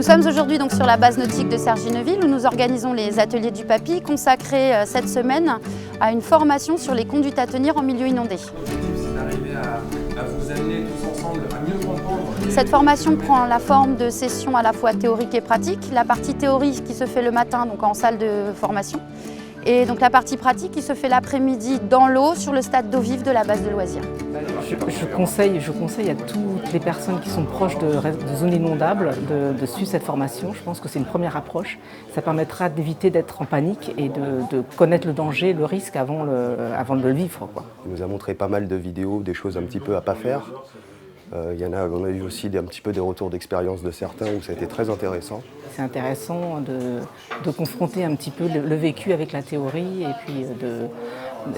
sommes aujourd'hui donc sur la base nautique de Cergy-Neuville où nous organisons les ateliers du papy consacrés cette semaine à une formation sur les conduites à tenir en milieu inondé. L'objectif, c'est d'arriver à vous amener tous ensemble à mieux comprendre. Cette formation prend la forme de sessions à la fois théoriques et pratiques. La partie théorique qui se fait le matin donc en salle de formation et donc la partie pratique qui se fait l'après-midi dans l'eau sur le stade d'eau vive de la base de loisirs. Je conseille à toutes les personnes qui sont proches de zones inondables de suivre cette formation. Je pense que c'est une première approche. Ça permettra d'éviter d'être en panique et de connaître le danger, le risque avant de le vivre, quoi. Il nous a montré pas mal de vidéos, des choses un petit peu à pas faire. On a eu aussi un petit peu des retours d'expérience de certains où ça a été très intéressant. C'est intéressant de confronter un petit peu le vécu avec la théorie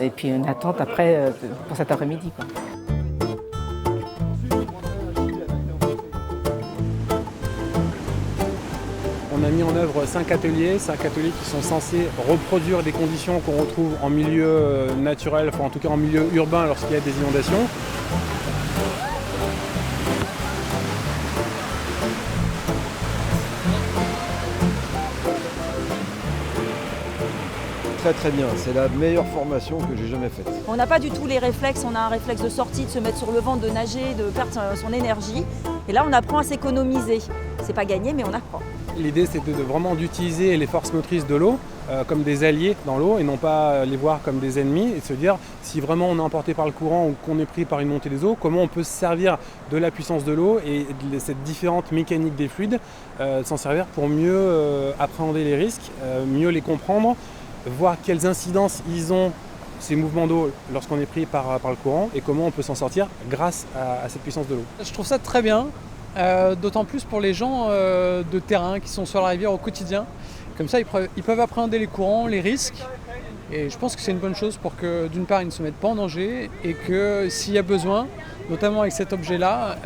et puis une attente après pour cet après-midi, quoi. On a mis en œuvre 5 ateliers qui sont censés reproduire des conditions qu'on retrouve en milieu naturel, enfin en tout cas en milieu urbain lorsqu'il y a des inondations. Très bien, c'est la meilleure formation que j'ai jamais faite. On n'a pas du tout les réflexes, on a un réflexe de sortie, de se mettre sur le ventre, de nager, de perdre son énergie. Et là on apprend à s'économiser. C'est pas gagné mais on apprend. L'idée c'était vraiment d'utiliser les forces motrices de l'eau comme des alliés dans l'eau et non pas les voir comme des ennemis et de se dire si vraiment on est emporté par le courant ou qu'on est pris par une montée des eaux, comment on peut se servir de la puissance de l'eau et de cette différente mécanique des fluides, s'en servir pour mieux appréhender les risques, mieux les comprendre, voir quelles incidences ils ont ces mouvements d'eau lorsqu'on est pris par le courant et comment on peut s'en sortir grâce à cette puissance de l'eau. Je trouve ça très bien, d'autant plus pour les gens de terrain qui sont sur la rivière au quotidien. Comme ça, ils peuvent appréhender les courants, les risques. Et je pense que c'est une bonne chose pour que, d'une part, ils ne se mettent pas en danger et que s'il y a besoin, notamment avec cet objet-là,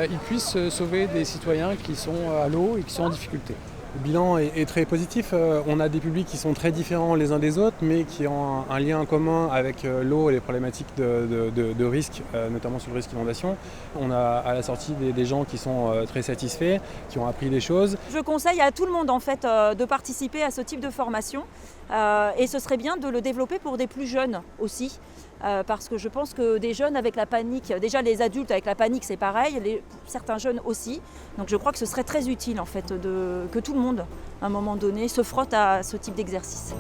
ils puissent sauver des citoyens qui sont à l'eau et qui sont en difficulté. Le bilan est très positif. On a des publics qui sont très différents les uns des autres, mais qui ont un lien commun avec l'eau et les problématiques de risque, notamment sur le risque d'inondation. On a à la sortie des gens qui sont très satisfaits, qui ont appris des choses. Je conseille à tout le monde en fait de participer à ce type de formation et ce serait bien de le développer pour des plus jeunes aussi. Parce que je pense que des jeunes avec la panique, déjà les adultes avec la panique c'est pareil, certains jeunes aussi. Donc je crois que ce serait très utile en fait que tout le monde à un moment donné se frotte à ce type d'exercice.